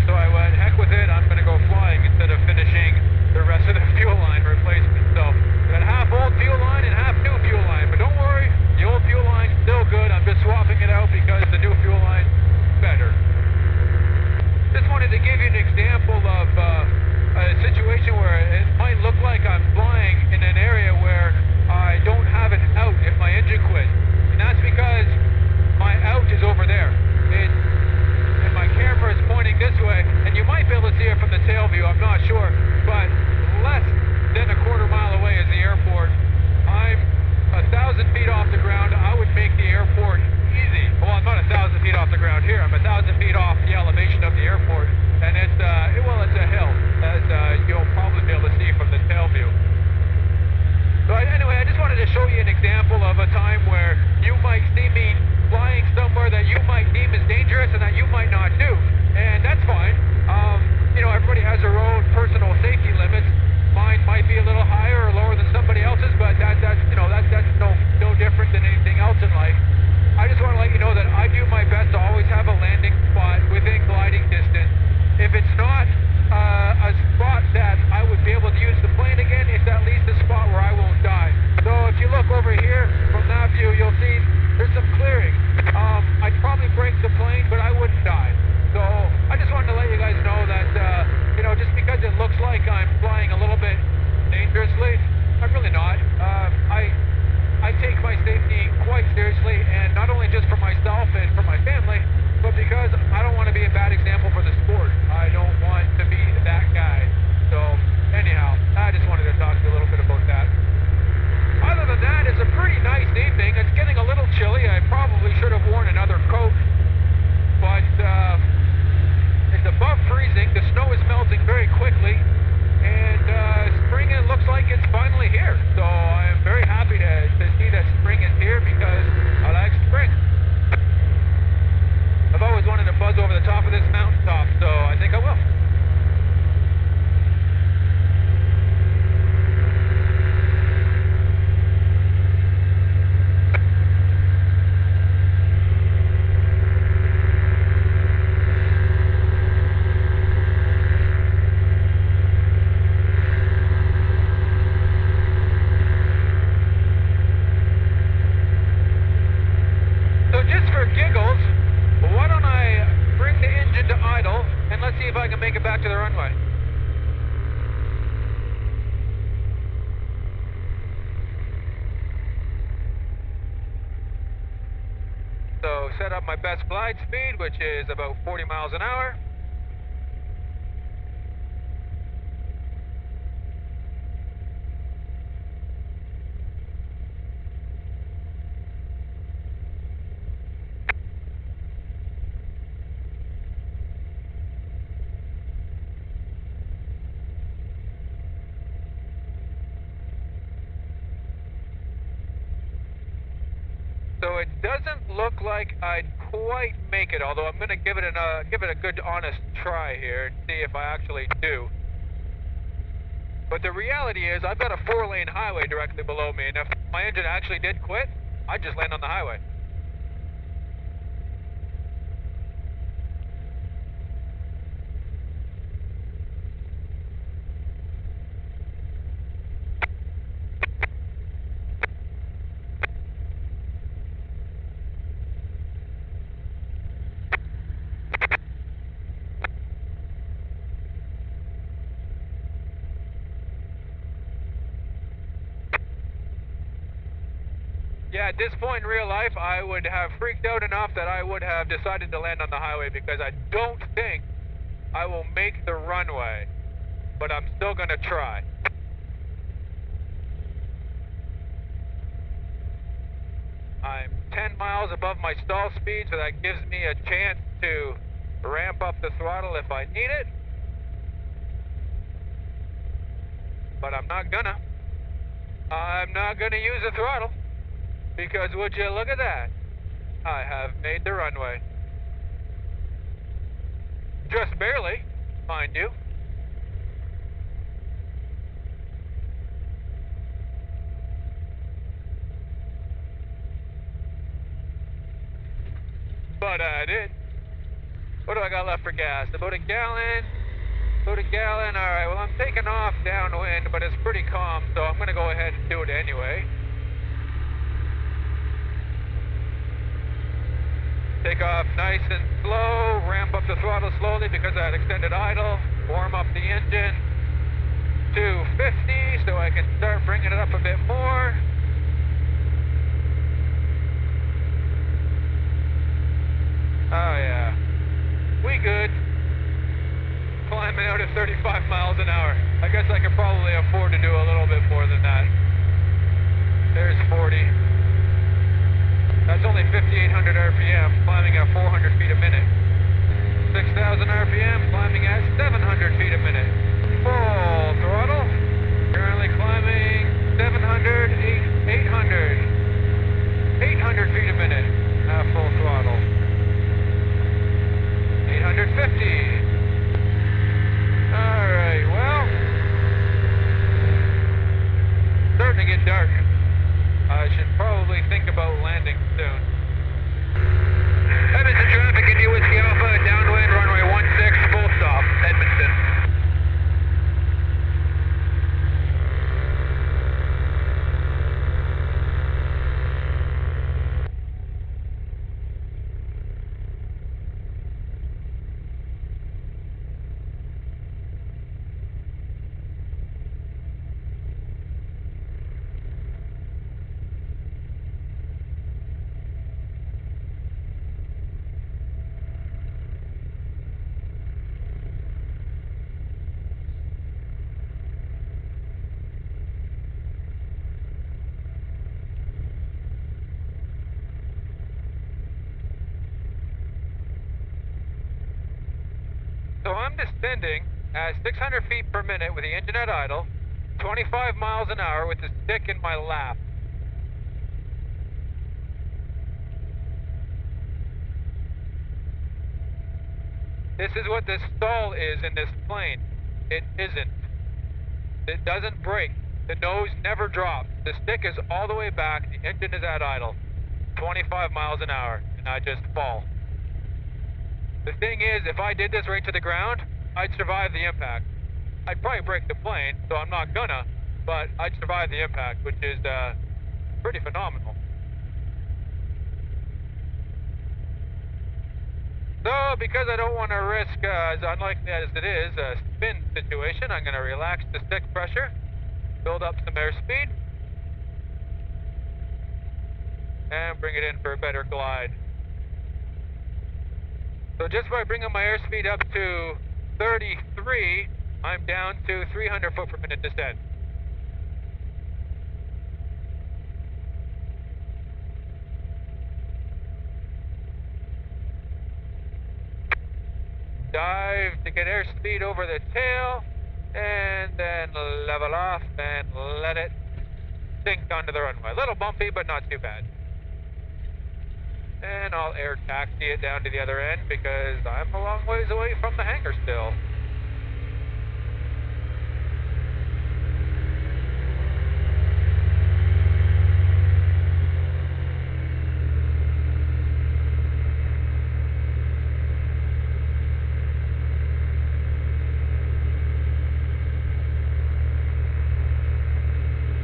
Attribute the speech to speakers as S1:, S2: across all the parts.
S1: So I went, heck with it, I'm going to go flying instead of finishing the rest of the fuel line replacement. So I got half old fuel line and half new fuel line. But don't worry, the old fuel line's still good. I'm just swapping it out because the new fuel line's better. Just wanted to give you an example of a situation where it might look like I'm flying in an area where I don't have an out if my engine quits. And that's because my out is over there. And my camera is pointing this way, and you might be able to see it from the tail view, I'm not sure, but less than a quarter mile away is the airport. I'm 1,000 feet off the ground. I would make the airport easy. Well, I'm not 1,000 feet off the ground here. I'm 1,000 feet off the elevation of the airport, and it's a hill, as you'll probably be able to see from the tail view. So anyway, I just wanted to show you an example of a time where you might see me flying somewhere that you might deem as dangerous and that you might not do. And that's fine. Everybody has their own personal safety limits. Mine might be a little higher or lower than somebody else's, but that's no different than anything else in life. I just want to let you know that I do my best to always have a landing spot within gliding distance. If it's not a spot that I would be able to use the plane again, it's at least a spot where I won't die. So if you look over here from that view, you'll see there's some clearing. I'd probably break the plane, but I wouldn't die. So I just wanted to let you guys know that, just because it looks like I'm flying a little bit dangerously, I'm really not. I take my safety quite seriously, and not only just for myself and for my family, but because I don't want to be a bad example for the sport. I don't want to be that guy. So anyhow, I just wanted to talk to you a little bit about that. Other than that, it's a pretty nice evening. It's getting a little chilly. I probably should have worn another coat, but it's above freezing. The snow is melting very quickly, and spring, it looks like it's finally here. So I am very happy to see that spring is here because I like spring. I've always wanted to buzz over the top of this mountaintop, so I think I will. Make it back to the runway. So set up my best glide speed, which is about 40 miles an hour. So it doesn't look like I'd quite make it, although I'm going to give it a good honest try here and see if I actually do. But the reality is I've got a 4-lane highway directly below me, and if my engine actually did quit, I'd just land on the highway. Yeah, at this point in real life, I would have freaked out enough that I would have decided to land on the highway because I don't think I will make the runway, but I'm still going to try. I'm 10 miles above my stall speed, so that gives me a chance to ramp up the throttle if I need it. But I'm not gonna. I'm not gonna use the throttle. Because would you look at that? I have made the runway. Just barely, mind you. But I did. What do I got? got left for gas? About a gallon. About a gallon. All right, well, I'm taking off downwind, but it's pretty calm, so I'm going to go ahead and do it anyway. Take off nice and slow, ramp up the throttle slowly because I had extended idle, warm up the engine to 50 so I can start bringing it up a bit more. Oh yeah, we good. Climbing out at 35 miles an hour. I guess I could probably afford to do a little bit more than that. There's 40. That's only 5,800 RPM, climbing at 400 feet a minute. 6,000 RPM, climbing at 700 feet a minute. Full throttle. Currently climbing 700, 800. 800 feet a minute at full throttle. 850. Alright, well, starting to get dark. I should probably think about landing soon. Edmonton traffic, India Whiskey Alpha, downwind, runway 16, full stop, Edmonton. So I'm descending at 600 feet per minute with the engine at idle, 25 miles an hour with the stick in my lap. This is what this stall is in this plane. It isn't. It doesn't brake. The nose never drops. The stick is all the way back. The engine is at idle. 25 miles an hour, and I just fall. The thing is, if I did this right to the ground, I'd survive the impact. I'd probably break the plane, so I'm not gonna, but I'd survive the impact, which is pretty phenomenal. So, because I don't want to risk, as unlikely as it is, a spin situation, I'm going to relax the stick pressure, build up some airspeed, and bring it in for a better glide. So just by bringing my airspeed up to 33, I'm down to 300 foot per minute descent. Dive to get airspeed over the tail, and then level off and let it sink onto the runway. A little bumpy, but not too bad. And I'll air taxi it down to the other end because I'm a long ways away from the hangar still.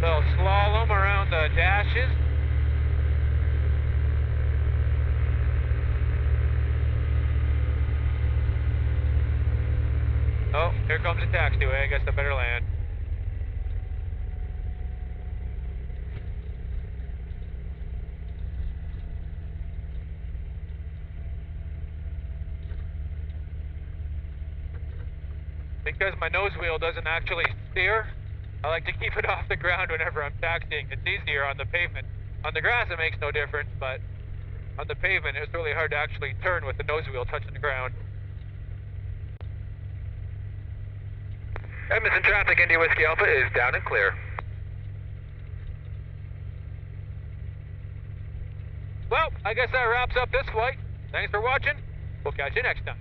S1: Little slalom around the dashes. Oh, here comes the taxiway. I guess I better land. Because my nose wheel doesn't actually steer, I like to keep it off the ground whenever I'm taxiing. It's easier on the pavement. On the grass it makes no difference, but on the pavement it's really hard to actually turn with the nose wheel touching the ground. Edmonton traffic, India Whiskey Alpha is down and clear. Well, I guess that wraps up this flight. Thanks for watching. We'll catch you next time.